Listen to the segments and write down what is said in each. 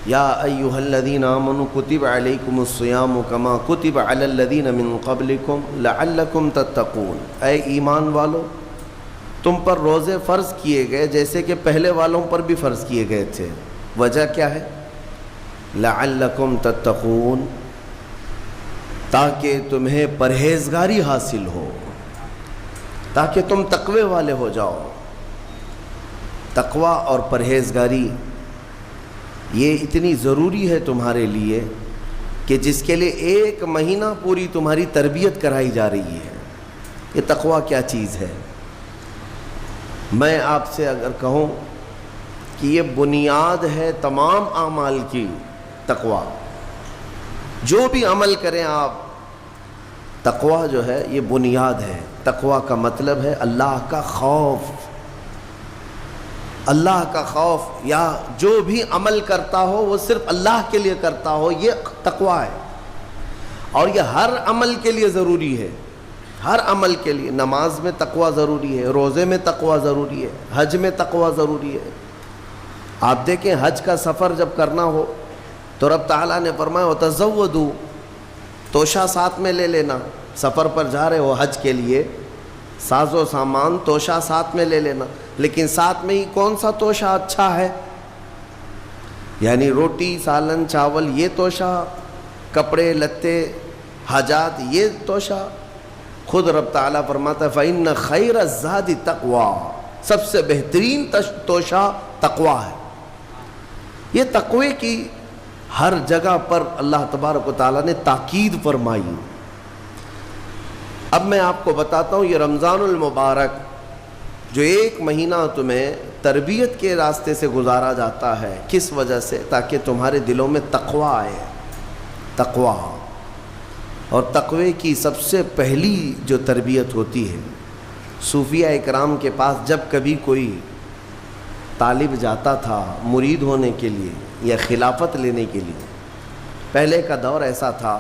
یا ایھا الذین آمنوا کتب علیکم الصیام کما کتب علی الذین من قبلکم لعلکم تتقون، اے ایمان والو تم پر روزے فرض کیے گئے جیسے کہ پہلے والوں پر بھی فرض کیے گئے تھے۔ وجہ کیا ہے؟ لعلکم تتقون، تاکہ تمہیں پرہیزگاری حاصل ہو، تاکہ تم تقوی والے ہو جاؤ۔ تقوی اور پرہیزگاری یہ اتنی ضروری ہے تمہارے لیے کہ جس کے لیے 1 مہینہ پوری تمہاری تربیت کرائی جا رہی ہے۔ یہ تقوی کیا چیز ہے؟ میں آپ سے اگر کہوں کہ یہ بنیاد ہے تمام اعمال کی، تقوی، جو بھی عمل کریں آپ، تقوی جو ہے یہ بنیاد ہے۔ تقوی کا مطلب ہے اللہ کا خوف، اللہ کا خوف، یا جو بھی عمل کرتا ہو وہ صرف اللہ کے لیے کرتا ہو، یہ تقوی ہے۔ اور یہ ہر عمل کے لیے ضروری ہے، ہر عمل کے لیے۔ نماز میں تقوی ضروری ہے، روزے میں تقوی ضروری ہے، حج میں تقوی ضروری ہے۔ آپ دیکھیں حج کا سفر جب کرنا ہو تو رب تعالیٰ نے فرمایا وَتَزَوَّدُوا، توشہ ساتھ میں لے لینا۔ سفر پر جا رہے ہو حج کے لیے، ساز و سامان توشہ ساتھ میں لے لینا، لیکن ساتھ میں ہی کون سا توشہ اچھا ہے؟ یعنی روٹی، سالن، چاول، یہ توشہ، کپڑے لتے، حاجات، یہ توشہ۔ خود رب تعالیٰ فرماتا ہے فَإِنَّ خَيْرَ الزَّادِ تَقْوَىٰ، سب سے بہترین توشہ تقوی ہے۔ یہ تقوی کی ہر جگہ پر اللہ تبارک و تعالیٰ نے تاکید فرمائی۔ اب میں آپ کو بتاتا ہوں یہ رمضان المبارک جو 1 مہینہ تمہیں تربیت کے راستے سے گزارا جاتا ہے، کس وجہ سے؟ تاکہ تمہارے دلوں میں تقوی آئے، تقوی۔ اور تقوی کی سب سے پہلی جو تربیت ہوتی ہے، صوفیہ اکرام کے پاس جب کبھی کوئی طالب جاتا تھا مرید ہونے کے لیے یا خلافت لینے کے لیے، پہلے کا دور ایسا تھا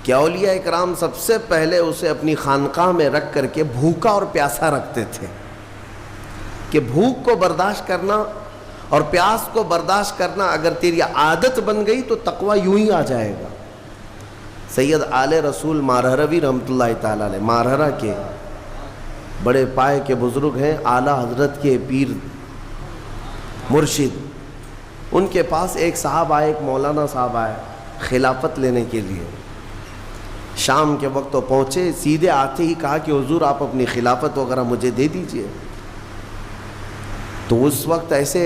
کہ اولیاء اکرام سب سے پہلے اسے اپنی خانقاہ میں رکھ کر کے بھوکا اور پیاسا رکھتے تھے، کہ بھوک کو برداشت کرنا اور پیاس کو برداشت کرنا اگر تیری عادت بن گئی تو تقوی یوں ہی آ جائے گا۔ سید آل رسول مارہروی رحمۃ اللہ تعالیٰ علیہ، مارہرہ کے بڑے پائے کے بزرگ ہیں، اعلیٰ حضرت کے پیر مرشد، ان کے پاس ایک صاحب آئے، ایک مولانا صاحب آئے خلافت لینے کے لیے۔ شام کے وقت تو پہنچے، سیدھے آتے ہی کہا کہ حضور آپ اپنی خلافت وغیرہ مجھے دے دیجئے۔ تو اس وقت ایسے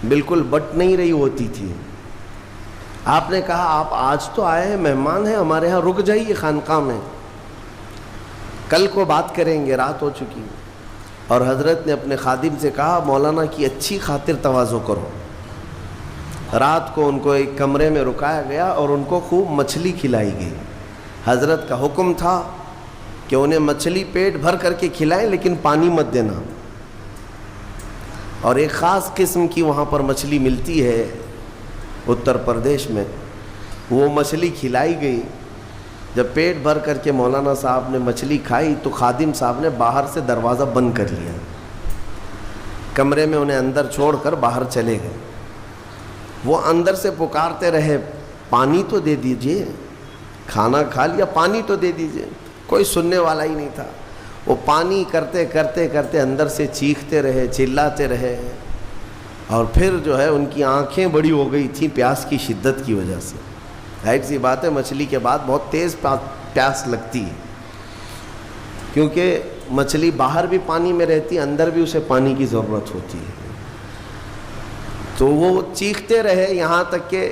بالکل بٹ نہیں رہی ہوتی تھی۔ آپ نے کہا آپ آج تو آئے ہیں، مہمان ہیں ہمارے ہاں، رک جائیے خانقاہ میں، کل کو بات کریں گے، رات ہو چکی۔ اور حضرت نے اپنے خادم سے کہا مولانا کی اچھی خاطر تواضع کرو۔ رات کو ان کو ایک کمرے میں رکایا گیا اور ان کو خوب مچھلی کھلائی گئی۔ حضرت کا حکم تھا کہ انہیں مچھلی پیٹ بھر کر کے کھلائیں لیکن پانی مت دینا۔ اور ایک خاص قسم کی وہاں پر مچھلی ملتی ہے اتر پردیش میں، وہ مچھلی کھلائی گئی۔ جب پیٹ بھر کر کے مولانا صاحب نے مچھلی کھائی تو خادم صاحب نے باہر سے دروازہ بند کر لیا، کمرے میں انہیں اندر چھوڑ کر باہر چلے گئے۔ وہ اندر سے پکارتے رہے پانی تو دے دیجئے، کھانا کھا لیا پانی تو دے دیجئے، کوئی سننے والا ہی نہیں تھا۔ وہ پانی کرتے کرتے کرتے اندر سے چیختے رہے، چلاتے رہے، اور پھر جو ہے ان کی آنکھیں بڑی ہو گئی تھیں پیاس کی شدت کی وجہ سے۔ ظاہر سی بات ہے مچھلی کے بعد بہت تیز پیاس لگتی ہے، کیونکہ مچھلی باہر بھی پانی میں رہتی ہے، اندر بھی اسے پانی کی ضرورت ہوتی ہے۔ تو وہ چیختے رہے یہاں تک کہ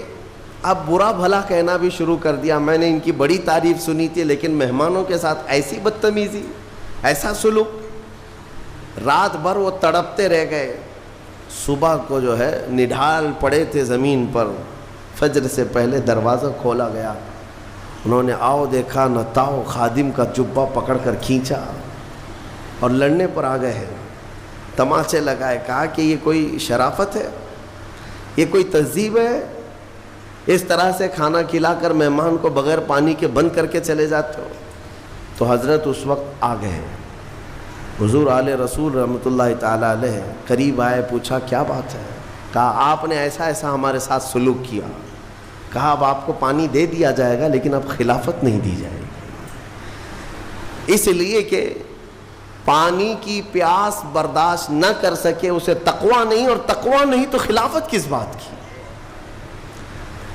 اب برا بھلا کہنا بھی شروع کر دیا، میں نے ان کی بڑی تعریف سنی تھی لیکن مہمانوں کے ساتھ ایسی بدتمیزی، ایسا سلوک۔ رات بھر وہ تڑپتے رہ گئے، صبح کو جو ہے نڈھال پڑے تھے زمین پر، فجر سے پہلے دروازہ کھولا گیا، انہوں نے آؤ دیکھا نہ تاؤ، خادم کا جبہ پکڑ کر کھینچا اور لڑنے پر آ گئے ہیں، تماچے لگائے۔ کہا کہ یہ کوئی شرافت ہے، یہ کوئی تہذیب ہے، اس طرح سے کھانا کھلا کر مہمان کو بغیر پانی کے بند کر کے چلے جاتے ہو؟ تو حضرت اس وقت آ گئے، حضور آل رسول رحمۃ اللہ تعالیٰ علیہ قریب آئے، پوچھا کیا بات ہے؟ کہا آپ نے ایسا ایسا ہمارے ساتھ سلوک کیا. کہا اب آپ کو پانی دے دیا جائے گا لیکن اب خلافت نہیں دی جائے گی، اس لیے کہ پانی کی پیاس برداشت نہ کر سکے اسے تقویٰ نہیں، اور تقویٰ نہیں تو خلافت کس بات کی.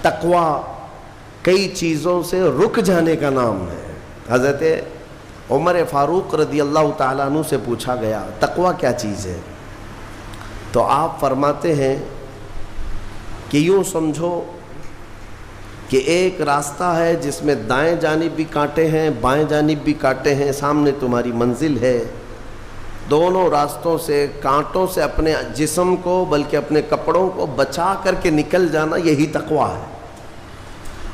تقویٰ کئی چیزوں سے رک جانے کا نام ہے. حضرت عمر فاروق رضی اللہ تعالیٰ عنہ سے پوچھا گیا تقویٰ کیا چیز ہے، تو آپ فرماتے ہیں کہ یوں سمجھو کہ ایک راستہ ہے جس میں دائیں جانب بھی کانٹے ہیں بائیں جانب بھی کانٹے ہیں، سامنے تمہاری منزل ہے، دونوں راستوں سے کانٹوں سے اپنے جسم کو بلکہ اپنے کپڑوں کو بچا کر کے نکل جانا، یہی تقویٰ ہے.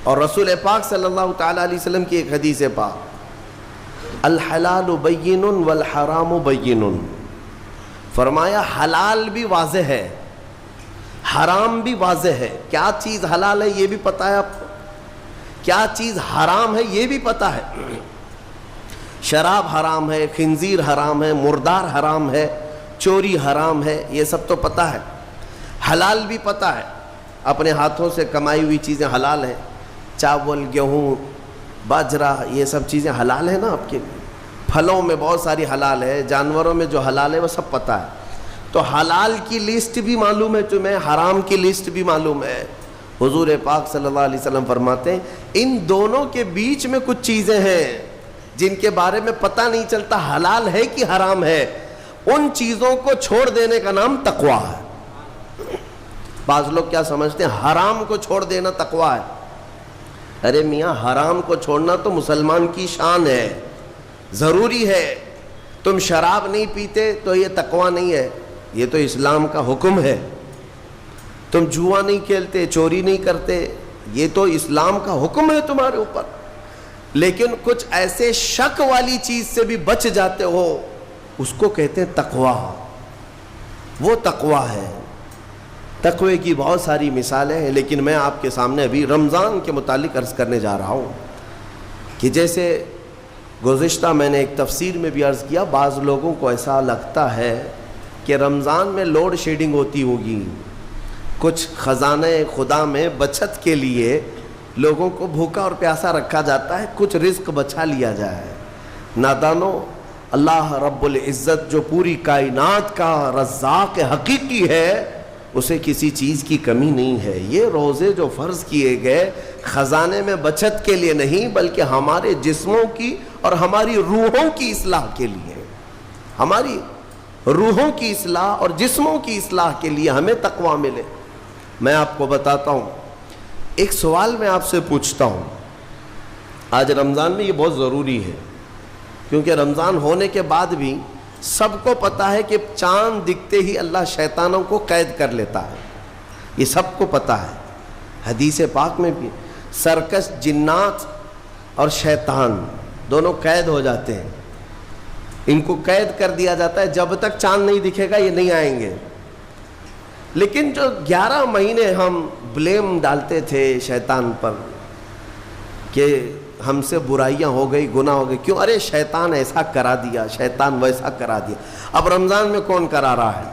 اور رسول پاک صلی اللہ تعالیٰ علیہ وسلم کی ایک حدیث پاک، الحلال بین والحرام بین، فرمایا حلال بھی واضح ہے حرام بھی واضح ہے. کیا چیز حلال ہے یہ بھی پتہ ہے آپ کو، کیا چیز حرام ہے یہ بھی پتہ ہے. شراب حرام ہے، خنزیر حرام ہے، مردار حرام ہے، چوری حرام ہے، یہ سب تو پتہ ہے. حلال بھی پتہ ہے، اپنے ہاتھوں سے کمائی ہوئی چیزیں حلال ہیں، چاول گیہوں باجرہ یہ سب چیزیں حلال ہیں نا آپ کے لیے. پھلوں میں بہت ساری حلال ہے، جانوروں میں جو حلال ہے وہ سب پتہ ہے. تو حلال کی لسٹ بھی معلوم ہے تمہیں، حرام کی لسٹ بھی معلوم ہے. حضور پاک صلی اللہ علیہ وسلم فرماتے ہیں ان دونوں کے بیچ میں کچھ چیزیں ہیں جن کے بارے میں پتہ نہیں چلتا حلال ہے کہ حرام ہے، ان چیزوں کو چھوڑ دینے کا نام تقویٰ ہے. بعض لوگ کیا سمجھتے ہیں حرام کو چھوڑ دینا تقویٰ ہے. ارے میاں حرام کو چھوڑنا تو مسلمان کی شان ہے، ضروری ہے. تم شراب نہیں پیتے تو یہ تقویٰ نہیں ہے، یہ تو اسلام کا حکم ہے. تم جوا نہیں کھیلتے، چوری نہیں کرتے، یہ تو اسلام کا حکم ہے تمہارے اوپر. لیکن کچھ ایسے شک والی چیز سے بھی بچ جاتے ہو، اس کو کہتے ہیں تقویٰ. وہ تقویٰ ہے. تقوی کی بہت ساری مثالیں ہیں، لیکن میں آپ کے سامنے ابھی رمضان کے متعلق عرض کرنے جا رہا ہوں کہ جیسے گزشتہ میں نے ایک تفسیر میں بھی عرض کیا، بعض لوگوں کو ایسا لگتا ہے کہ رمضان میں لوڈ شیڈنگ ہوتی ہوگی، کچھ خزانہ خدا میں بچت کے لیے لوگوں کو بھوکا اور پیاسا رکھا جاتا ہے، کچھ رزق بچا لیا جائے. نادانو، اللہ رب العزت جو پوری کائنات کا رزاق حقیقی ہے، اسے کسی چیز کی کمی نہیں ہے. یہ روزے جو فرض کیے گئے خزانے میں بچت کے لیے نہیں بلکہ ہمارے جسموں کی اور ہماری روحوں کی اصلاح کے لیے، ہماری روحوں کی اصلاح اور جسموں کی اصلاح کے لیے ہمیں تقویٰ ملے. میں آپ کو بتاتا ہوں، ایک سوال میں آپ سے پوچھتا ہوں. آج رمضان میں یہ بہت ضروری ہے کیونکہ رمضان ہونے کے بعد بھی سب کو پتہ ہے کہ چاند دکھتے ہی اللہ شیطانوں کو قید کر لیتا ہے، یہ سب کو پتہ ہے. حدیث پاک میں بھی سرکش جنات اور شیطان دونوں قید ہو جاتے ہیں، ان کو قید کر دیا جاتا ہے، جب تک چاند نہیں دکھے گا یہ نہیں آئیں گے. لیکن جو 11 مہینے ہم بلیم ڈالتے تھے شیطان پر کہ ہم سے برائیاں ہو گئی، گناہ ہو گئی، کیوں؟ ارے شیطان ایسا کرا دیا، شیطان ویسا کرا دیا. اب رمضان میں کون کرا رہا ہے؟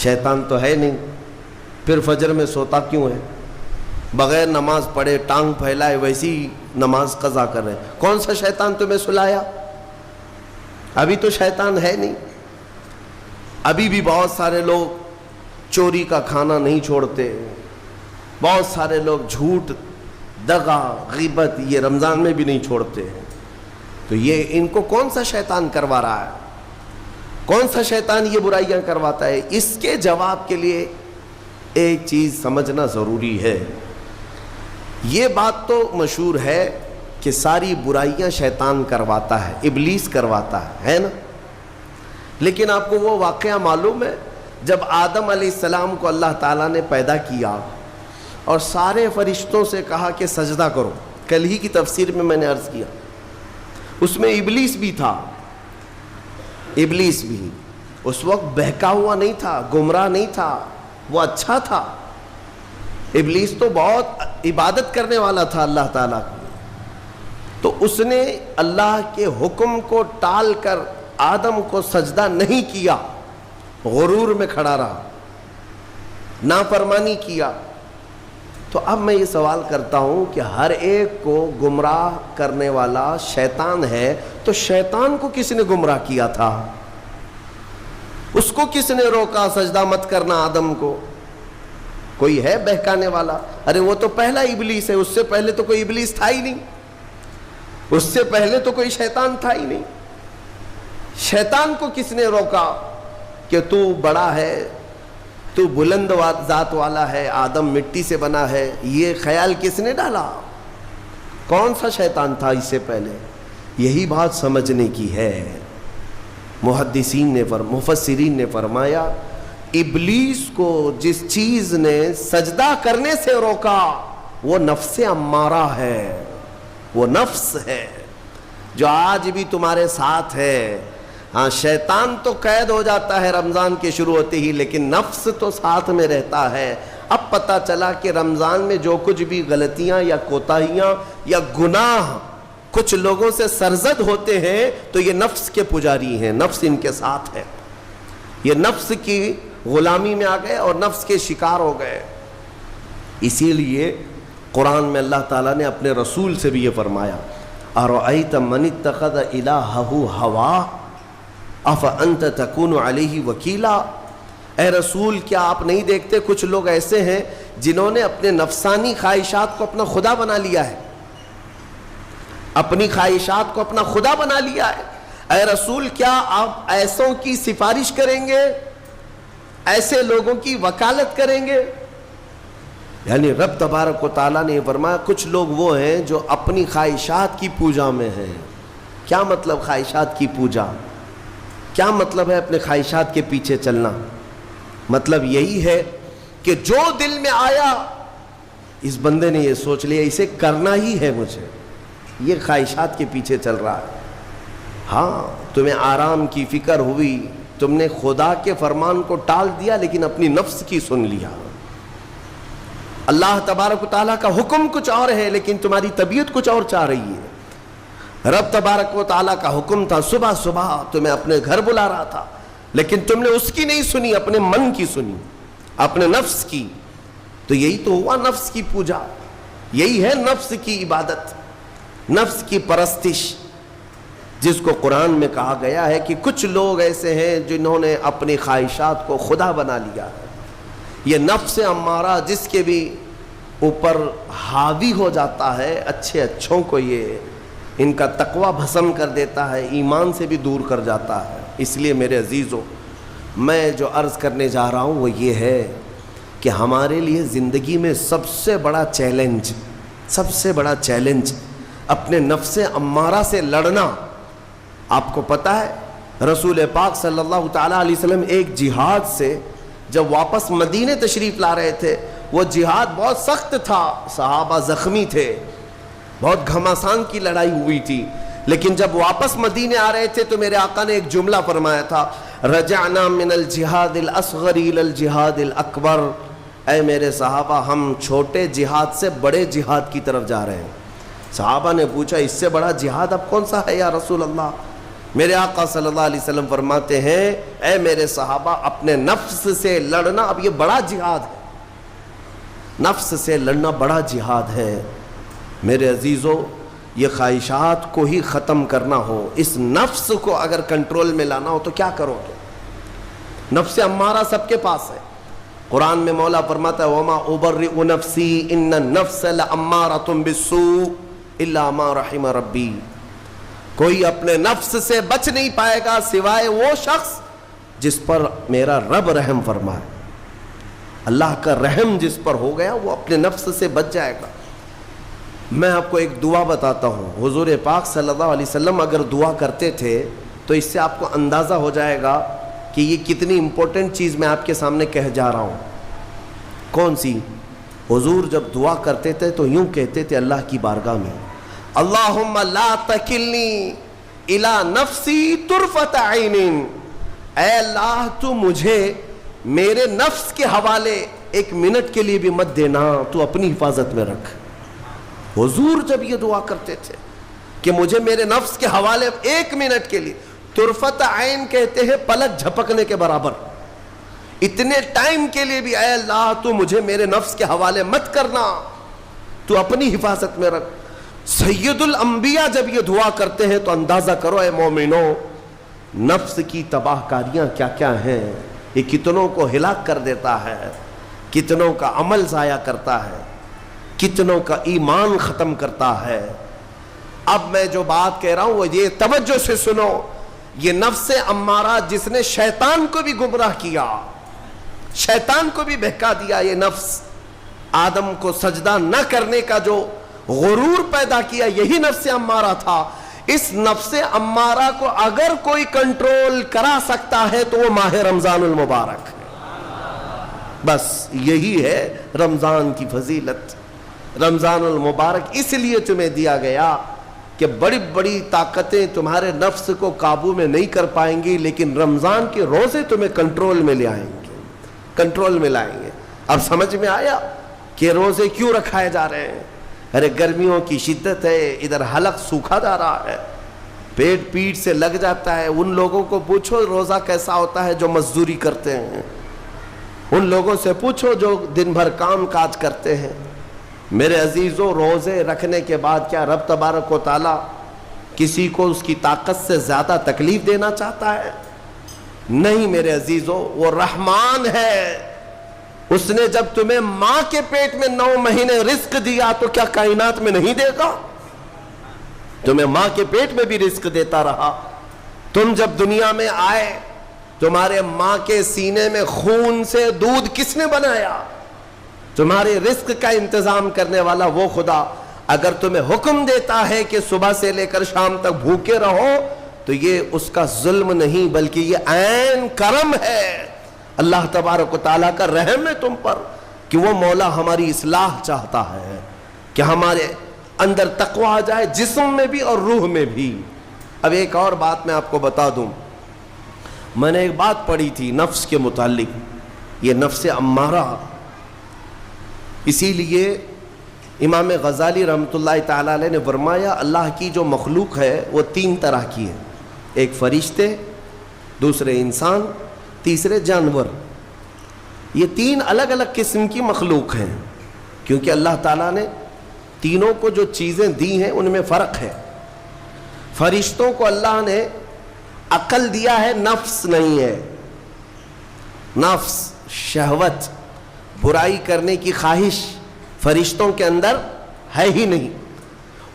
شیطان تو ہے نہیں، پھر فجر میں سوتا کیوں ہے؟ بغیر نماز پڑھے ٹانگ پھیلائے ویسی نماز قضا کر رہے. کون سا شیطان تمہیں سلایا؟ ابھی تو شیطان ہے نہیں. ابھی بھی بہت سارے لوگ چوری کا کھانا نہیں چھوڑتے، بہت سارے لوگ جھوٹ، دغا، غیبت یہ رمضان میں بھی نہیں چھوڑتے ہیں. تو یہ ان کو کون سا شیطان کروا رہا ہے؟ کون سا شیطان یہ برائیاں کرواتا ہے؟ اس کے جواب کے لیے ایک چیز سمجھنا ضروری ہے. یہ بات تو مشہور ہے کہ ساری برائیاں شیطان کرواتا ہے، ابلیس کرواتا ہے نا. لیکن آپ کو وہ واقعہ معلوم ہے جب آدم علیہ السلام کو اللہ تعالیٰ نے پیدا کیا اور سارے فرشتوں سے کہا کہ سجدہ کرو؟ کل ہی کی تفسیر میں نے عرض کیا، اس میں ابلیس بھی تھا. ابلیس بھی اس وقت بہکا ہوا نہیں تھا، گمراہ نہیں تھا، وہ اچھا تھا. ابلیس تو بہت عبادت کرنے والا تھا اللہ تعالیٰ کی. تو اس نے اللہ کے حکم کو ٹال کر آدم کو سجدہ نہیں کیا، غرور میں کھڑا رہا. نافرمانی کیا. تو اب میں یہ سوال کرتا ہوں کہ ہر ایک کو گمراہ کرنے والا شیطان ہے، تو شیطان کو کس نے گمراہ کیا تھا؟ اس کو کس نے روکا سجدہ مت کرنا آدم کو؟ کوئی ہے بہکانے والا؟ ارے وہ تو پہلا ابلیس ہے، اس سے پہلے تو کوئی ابلیس تھا ہی نہیں، اس سے پہلے تو کوئی شیطان تھا ہی نہیں. شیطان کو کس نے روکا کہ تو بڑا ہے، تو بلند ذات والا ہے، آدم مٹی سے بنا ہے؟ یہ خیال کس نے ڈالا؟ کون سا شیطان تھا اس سے پہلے؟ یہی بات سمجھنے کی ہے. محدثین نے مفسرین نے فرمایا ابلیس کو جس چیز نے سجدہ کرنے سے روکا وہ نفس امارہ ہے، وہ نفس ہے جو آج بھی تمہارے ساتھ ہے. ہاں شیطان تو قید ہو جاتا ہے رمضان کے شروع ہوتے ہی، لیکن نفس تو ساتھ میں رہتا ہے. اب پتہ چلا کہ رمضان میں جو کچھ بھی غلطیاں یا کوتاہیاں یا گناہ کچھ لوگوں سے سرزد ہوتے ہیں تو یہ نفس کے پجاری ہیں، نفس ان کے ساتھ ہے. یہ نفس کی غلامی میں آ گئے اور نفس کے شکار ہو گئے. اسی لیے قرآن میں اللہ تعالیٰ نے اپنے رسول سے بھی یہ فرمایا اَرَأَيْتَ مَنِ اتَّخَذَ إِلَٰهَهُ هَوَاهُ أَفَأَنْتَ تَكُونُ عَلَيْهِ وَكِيلًا. اے رسول کیا آپ نہیں دیکھتے کچھ لوگ ایسے ہیں جنہوں نے اپنے نفسانی خواہشات کو اپنا خدا بنا لیا ہے، اپنی خواہشات کو اپنا خدا بنا لیا ہے. اے رسول کیا آپ ایسوں کی سفارش کریں گے، ایسے لوگوں کی وکالت کریں گے؟ یعنی رب تبارک و تعالیٰ نے فرمایا کچھ لوگ وہ ہیں جو اپنی خواہشات کی پوجا میں ہیں. کیا مطلب خواہشات کی پوجا؟ کیا مطلب ہے اپنے خواہشات کے پیچھے چلنا؟ مطلب یہی ہے کہ جو دل میں آیا اس بندے نے یہ سوچ لیا اسے کرنا ہی ہے مجھے، یہ خواہشات کے پیچھے چل رہا ہے. ہاں تمہیں آرام کی فکر ہوئی، تم نے خدا کے فرمان کو ٹال دیا لیکن اپنی نفس کی سن لیا. اللہ تبارک و تعالیٰ کا حکم کچھ اور ہے لیکن تمہاری طبیعت کچھ اور چاہ رہی ہے. رب تبارک و تعالیٰ کا حکم تھا صبح صبح تمہیں اپنے گھر بلا رہا تھا لیکن تم نے اس کی نہیں سنی، اپنے من کی سنی، اپنے نفس کی. تو یہی تو ہوا نفس کی پوجا، یہی ہے نفس کی عبادت، نفس کی پرستش، جس کو قرآن میں کہا گیا ہے کہ کچھ لوگ ایسے ہیں جنہوں نے اپنی خواہشات کو خدا بنا لیا ہے. یہ نفس امارہ جس کے بھی اوپر حاوی ہو جاتا ہے، اچھے اچھوں کو یہ ان کا تقوی بھسم کر دیتا ہے، ایمان سے بھی دور کر جاتا ہے. اس لیے میرے عزیزو میں جو عرض کرنے جا رہا ہوں وہ یہ ہے کہ ہمارے لیے زندگی میں سب سے بڑا چیلنج اپنے نفس امارہ سے لڑنا. آپ کو پتہ ہے رسول پاک صلی اللہ تعالیٰ علیہ وسلم ایک جہاد سے جب واپس مدینے تشریف لا رہے تھے، وہ جہاد بہت سخت تھا، صحابہ زخمی تھے، بہت گھماسان کی لڑائی ہوئی تھی، لیکن جب واپس مدینے آ رہے تھے تو میرے آقا نے ایک جملہ فرمایا تھا رجعنا من الجہاد الاصغر الى الجہاد الاکبر. اے میرے صحابہ ہم چھوٹے جہاد سے بڑے جہاد کی طرف جا رہے ہیں. صحابہ نے پوچھا اس سے بڑا جہاد اب کون سا ہے یا رسول اللہ؟ میرے آقا صلی اللہ علیہ وسلم فرماتے ہیں اے میرے صحابہ اپنے نفس سے لڑنا اب یہ بڑا جہاد ہے، نفس سے لڑنا بڑا جہاد ہے. میرے عزیزو یہ خواہشات کو ہی ختم کرنا ہو، اس نفس کو اگر کنٹرول میں لانا ہو تو کیا کرو گے؟ نفس امارہ سب کے پاس ہے. قرآن میں مولا فرماتا ہے وَمَا أُبَرِّئُ نَفْسِي إِنَّ النَّفْسَ لَأَمَّارَةٌ بِالسُّوءِ إِلَّا مَا رَحِمَ رَبِّي. کوئی اپنے نفس سے بچ نہیں پائے گا سوائے وہ شخص جس پر میرا رب رحم فرمائے. اللہ کا رحم جس پر ہو گیا وہ اپنے نفس سے بچ جائے گا. میں آپ کو ایک دعا بتاتا ہوں، حضور پاک صلی اللہ علیہ وسلم اگر دعا کرتے تھے تو اس سے آپ کو اندازہ ہو جائے گا کہ یہ کتنی امپورٹنٹ چیز میں آپ کے سامنے کہہ جا رہا ہوں. کون سی؟ حضور جب دعا کرتے تھے تو یوں کہتے تھے اللہ کی بارگاہ میں اللہم لا تکلنی الی نفسی طرفۃ عین. اے اللہ تو مجھے میرے نفس کے حوالے ایک منٹ کے لیے بھی مت دینا، تو اپنی حفاظت میں رکھ. حضور جب یہ دعا کرتے تھے کہ مجھے میرے نفس کے حوالے ایک منٹ کے لیے، طرفۃ عین کہتے ہیں پلک جھپکنے کے برابر، اتنے ٹائم کے لیے بھی اے اللہ تو مجھے میرے نفس کے حوالے مت کرنا، تو اپنی حفاظت میں رکھ۔ سید الانبیاء جب یہ دعا کرتے ہیں تو اندازہ کرو اے مومنو، نفس کی تباہ کاریاں کیا کیا ہیں، یہ کتنوں کو ہلاک کر دیتا ہے، کتنوں کا عمل ضائع کرتا ہے، کتنوں کا ایمان ختم کرتا ہے۔ اب میں جو بات کہہ رہا ہوں وہ یہ توجہ سے سنو، یہ نفس امارہ جس نے شیطان کو بھی گمراہ کیا، شیطان کو بھی بہکا دیا، یہ نفس آدم کو سجدہ نہ کرنے کا جو غرور پیدا کیا یہی نفس امارہ تھا۔ اس نفس امارہ کو اگر کوئی کنٹرول کرا سکتا ہے تو وہ ماہ رمضان المبارک ہے۔ بس یہی ہے رمضان کی فضیلت۔ رمضان المبارک اس لیے تمہیں دیا گیا کہ بڑی بڑی طاقتیں تمہارے نفس کو قابو میں نہیں کر پائیں گی، لیکن رمضان کے روزے تمہیں کنٹرول میں لے آئیں گے، کنٹرول میں لائیں گے۔ اب سمجھ میں آیا کہ روزے کیوں رکھائے جا رہے ہیں؟ ارے گرمیوں کی شدت ہے، ادھر حلق سوکھا جا رہا ہے، پیٹ سے لگ جاتا ہے۔ ان لوگوں کو پوچھو روزہ کیسا ہوتا ہے جو مزدوری کرتے ہیں، ان لوگوں سے پوچھو جو دن بھر کام کاج کرتے ہیں۔ میرے عزیزوں، روزے رکھنے کے بعد کیا رب تبارک و تعالیٰ کسی کو اس کی طاقت سے زیادہ تکلیف دینا چاہتا ہے؟ نہیں میرے عزیزوں، وہ رحمان ہے۔ اس نے جب تمہیں ماں کے پیٹ میں 9 مہینے رزق دیا تو کیا کائنات میں نہیں دے گا؟ تمہیں ماں کے پیٹ میں بھی رزق دیتا رہا۔ تم جب دنیا میں آئے، تمہارے ماں کے سینے میں خون سے دودھ کس نے بنایا؟ تمہارے رزق کا انتظام کرنے والا وہ خدا۔ اگر تمہیں حکم دیتا ہے کہ صبح سے لے کر شام تک بھوکے رہو تو یہ اس کا ظلم نہیں بلکہ یہ عین کرم ہے، اللہ تبارک و تعالیٰ کا رحم ہے تم پر کہ وہ مولا ہماری اصلاح چاہتا ہے کہ ہمارے اندر تقوی آ جائے، جسم میں بھی اور روح میں بھی۔ اب ایک اور بات میں آپ کو بتا دوں، میں نے ایک بات پڑھی تھی نفس کے متعلق، یہ نفس امارہ، اسی لیے امام غزالی رحمۃ اللہ تعالیٰ علیہ نے فرمایا اللہ کی جو مخلوق ہے وہ 3 طرح کی ہے، ایک فرشتے، دوسرے انسان، تیسرے جانور۔ یہ 3 الگ الگ قسم کی مخلوق ہیں، کیونکہ اللہ تعالیٰ نے تینوں کو جو چیزیں دی ہیں ان میں فرق ہے۔ فرشتوں کو اللہ نے عقل دیا ہے، نفس نہیں ہے۔ نفس، شہوت، برائی کرنے کی خواہش فرشتوں کے اندر ہے ہی نہیں،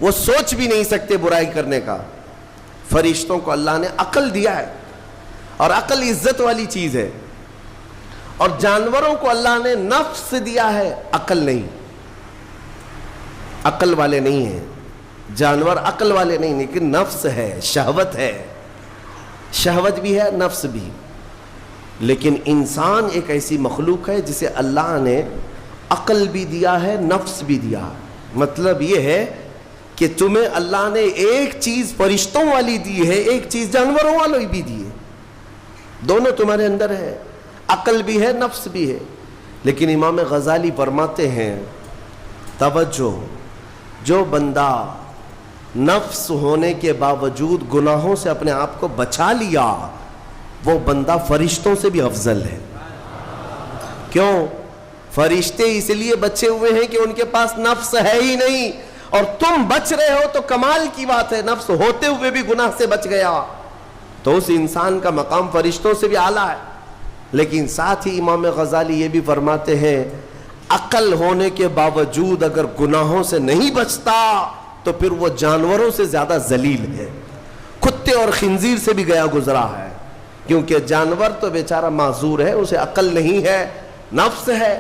وہ سوچ بھی نہیں سکتے برائی کرنے کا۔ فرشتوں کو اللہ نے عقل دیا ہے، اور عقل عزت والی چیز ہے۔ اور جانوروں کو اللہ نے نفس دیا ہے، عقل نہیں، عقل والے نہیں ہیں جانور، عقل والے نہیں، لیکن نفس ہے، شہوت ہے، شہوت بھی ہے، نفس بھی۔ لیکن انسان ایک ایسی مخلوق ہے جسے اللہ نے عقل بھی دیا ہے، نفس بھی دیا ہے۔ مطلب یہ ہے کہ تمہیں اللہ نے ایک چیز فرشتوں والی دی ہے، ایک چیز جانوروں والی بھی دی ہے، دونوں تمہارے اندر ہے، عقل بھی ہے، نفس بھی ہے۔ لیکن امام غزالی فرماتے ہیں توجہ، جو بندہ نفس ہونے کے باوجود گناہوں سے اپنے آپ کو بچا لیا وہ بندہ فرشتوں سے بھی افضل ہے۔ کیوں؟ فرشتے اس لیے بچے ہوئے ہیں کہ ان کے پاس نفس ہے ہی نہیں، اور تم بچ رہے ہو تو کمال کی بات ہے، نفس ہوتے ہوئے بھی گناہ سے بچ گیا تو اس انسان کا مقام فرشتوں سے بھی اعلیٰ ہے۔ لیکن ساتھ ہی امام غزالی یہ بھی فرماتے ہیں عقل ہونے کے باوجود اگر گناہوں سے نہیں بچتا تو پھر وہ جانوروں سے زیادہ ذلیل ہے، کتے اور خنزیر سے بھی گیا گزرا ہے، کیونکہ جانور تو بیچارہ معذور ہے، اسے عقل نہیں ہے، نفس ہے۔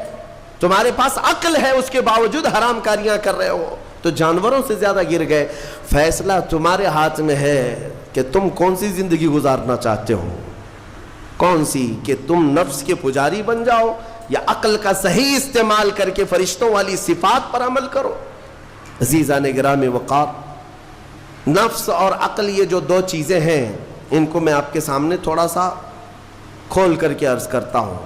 تمہارے پاس عقل ہے، اس کے باوجود حرام کاریاں کر رہے ہو تو جانوروں سے زیادہ گر گئے۔ فیصلہ تمہارے ہاتھ میں ہے کہ تم کون سی زندگی گزارنا چاہتے ہو، کون سی، کہ تم نفس کے پجاری بن جاؤ یا عقل کا صحیح استعمال کر کے فرشتوں والی صفات پر عمل کرو۔ عزیزان گرامی وقار، نفس اور عقل یہ جو 2 چیزیں ہیں ان کو میں آپ کے سامنے تھوڑا سا کھول کر کے عرض کرتا ہوں۔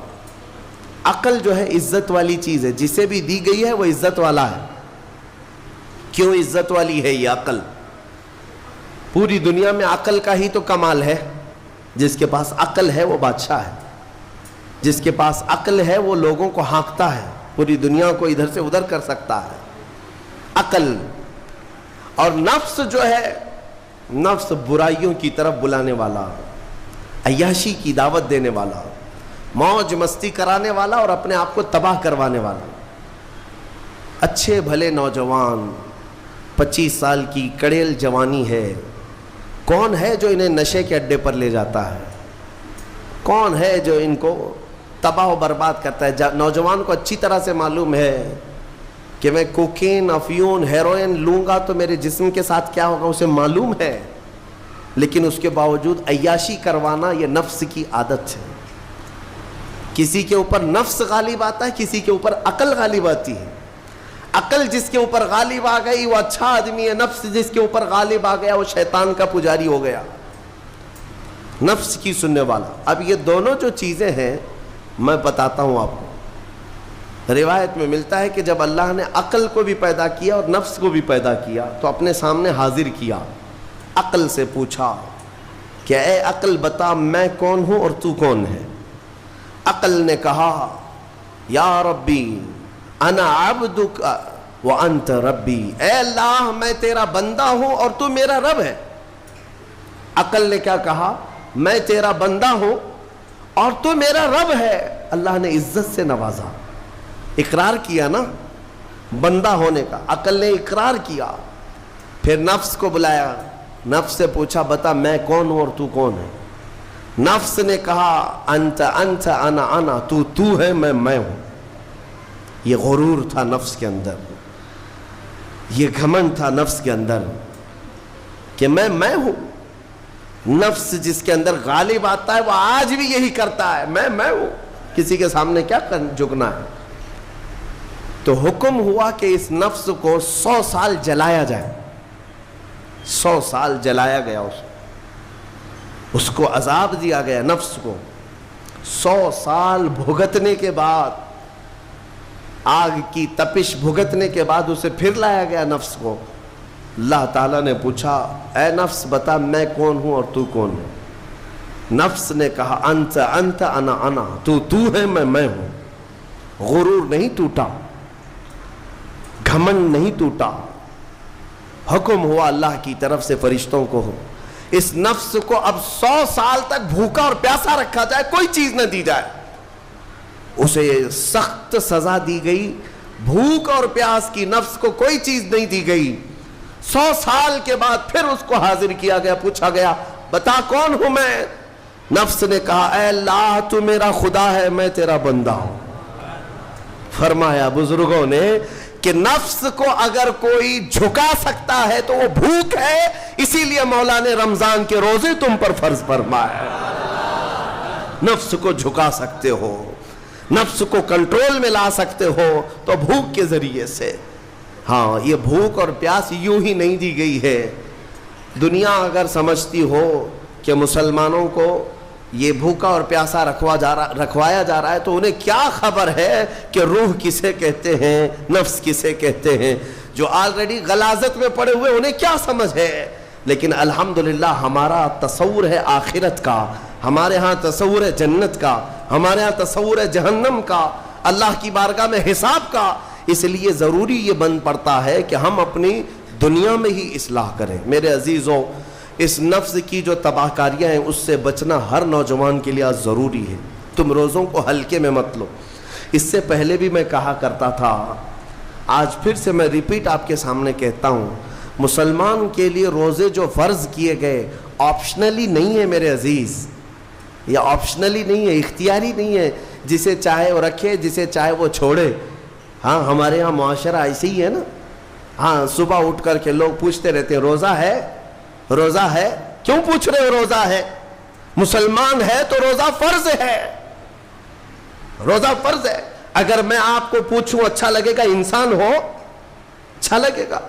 عقل جو ہے عزت والی چیز ہے، جسے بھی دی گئی ہے وہ عزت والا ہے۔ کیوں عزت والی ہے یہ عقل؟ پوری دنیا میں عقل کا ہی تو کمال ہے، جس کے پاس عقل ہے وہ بادشاہ ہے۔ جس کے پاس عقل ہے وہ لوگوں کو ہانکتا ہے، پوری دنیا کو ادھر سے ادھر کر سکتا ہے، عقل۔ اور نفس جو ہے، نفس برائیوں کی طرف بلانے والا، عیاشی کی دعوت دینے والا، موج مستی کرانے والا اور اپنے آپ کو تباہ کروانے والا۔ اچھے بھلے نوجوان، 25 سال کی کڑیل جوانی ہے، کون ہے جو انہیں نشے کے اڈے پر لے جاتا ہے؟ کون ہے جو ان کو تباہ و برباد کرتا ہے؟ نوجوان کو اچھی طرح سے معلوم ہے کہ میں کوکین، افیون، ہیروئن لوں گا تو میرے جسم کے ساتھ کیا ہوگا، اسے معلوم ہے، لیکن اس کے باوجود عیاشی کروانا یہ نفس کی عادت ہے۔ کسی کے اوپر نفس غالب آتا ہے، کسی کے اوپر عقل غالب آتی ہے۔ عقل جس کے اوپر غالب آ گئی وہ اچھا آدمی ہے، نفس جس کے اوپر غالب آ گیا وہ شیطان کا پجاری ہو گیا، نفس کی سننے والا۔ اب یہ دونوں جو چیزیں ہیں میں بتاتا ہوں آپ کو۔ روایت میں ملتا ہے کہ جب اللہ نے عقل کو بھی پیدا کیا اور نفس کو بھی پیدا کیا تو اپنے سامنے حاضر کیا، عقل سے پوچھا کہ اے عقل بتا میں کون ہوں اور تو کون ہے؟ عقل نے کہا یا ربی انا عبدک وانت ربی، اے اللہ میں تیرا بندہ ہوں اور تو میرا رب ہے۔ عقل نے کیا کہا؟ میں تیرا بندہ ہوں اور تو میرا رب ہے۔ اللہ نے عزت سے نوازا، اقرار کیا نا بندہ ہونے کا، عقل نے اقرار کیا۔ پھر نفس کو بلایا، نفس سے پوچھا بتا میں کون ہوں اور تو کون ہے؟ نفس نے کہا انت انت انا انا، تو ہے میں ہوں۔ یہ غرور تھا نفس کے اندر، یہ گھمنڈ تھا نفس کے اندر کہ میں ہوں۔ نفس جس کے اندر غالب آتا ہے وہ آج بھی یہی کرتا ہے، میں ہوں، کسی کے سامنے کیا جھکنا ہے۔ تو حکم ہوا کہ اس نفس کو 100 سال جلایا جائے۔ 100 سال جلایا گیا، اس کو عذاب دیا گیا نفس کو۔ 100 سال بھگتنے کے بعد، آگ کی تپش بھگتنے کے بعد اسے پھر لایا گیا نفس کو۔ اللہ تعالیٰ نے پوچھا اے نفس بتا میں کون ہوں اور تو کون ہے؟ نفس نے کہا انت انت انا انا، تو ہے میں ہوں۔ غرور نہیں ٹوٹا، گھمنڈ نہیں ٹوٹا۔ حکم ہوا اللہ کی طرف سے فرشتوں کو، اس نفس کو اب 100 سال تک بھوکا اور پیاسا رکھا جائے، کوئی چیز نہ دی جائے۔ اسے سخت سزا دی گئی، بھوک اور پیاس کی نفس کو کوئی چیز نہیں دی گئی۔ 100 سال کے بعد پھر اس کو حاضر کیا گیا، پوچھا گیا بتا کون ہوں میں؟ نفس نے کہا اے اللہ تو میرا خدا ہے، میں تیرا بندہ ہوں۔ فرمایا بزرگوں نے کہ نفس کو اگر کوئی جھکا سکتا ہے تو وہ بھوک ہے، اسی لیے مولا نے رمضان کے روزے تم پر فرض فرمائے۔ نفس کو جھکا سکتے ہو، نفس کو کنٹرول میں لا سکتے ہو تو بھوک کے ذریعے سے۔ ہاں یہ بھوک اور پیاس یوں ہی نہیں دی گئی ہے۔ دنیا اگر سمجھتی ہو کہ مسلمانوں کو یہ بھوکا اور پیاسا رکھوایا جا رہا ہے تو انہیں کیا خبر ہے کہ روح کسے کہتے ہیں، نفس کسے کہتے ہیں؟ جو آلریڈی غلاظت میں پڑے ہوئے انہیں کیا سمجھ ہے؟ لیکن الحمدللہ ہمارا تصور ہے آخرت کا، ہمارے ہاں تصور ہے جنت کا، ہمارے ہاں تصور ہے جہنم کا، اللہ کی بارگاہ میں حساب کا۔ اس لیے ضروری یہ بن پڑتا ہے کہ ہم اپنی دنیا میں ہی اصلاح کریں۔ میرے عزیزوں، اس نفس کی جو تباہ کاریاں ہیں اس سے بچنا ہر نوجوان کے لیے ضروری ہے۔ تم روزوں کو ہلکے میں مت لو۔ اس سے پہلے بھی میں کہا کرتا تھا، آج پھر سے میں ریپیٹ آپ کے سامنے کہتا ہوں، مسلمان کے لیے روزے جو فرض کیے گئے آپشنلی نہیں ہے میرے عزیز، یہ آپشنلی نہیں ہے، اختیاری نہیں ہے، جسے چاہے وہ رکھے جسے چاہے وہ چھوڑے۔ ہاں ہمارے یہاں معاشرہ ایسے ہی ہے نا، ہاں صبح اٹھ کر کے لوگ پوچھتے رہتے ہیں روزہ ہے، روزہ ہے، کیوں پوچھ رہے ہو روزہ ہے؟ مسلمان ہے تو روزہ فرض ہے، روزہ فرض ہے۔ اگر میں آپ کو پوچھوں اچھا لگے گا؟ انسان ہو اچھا لگے گا؟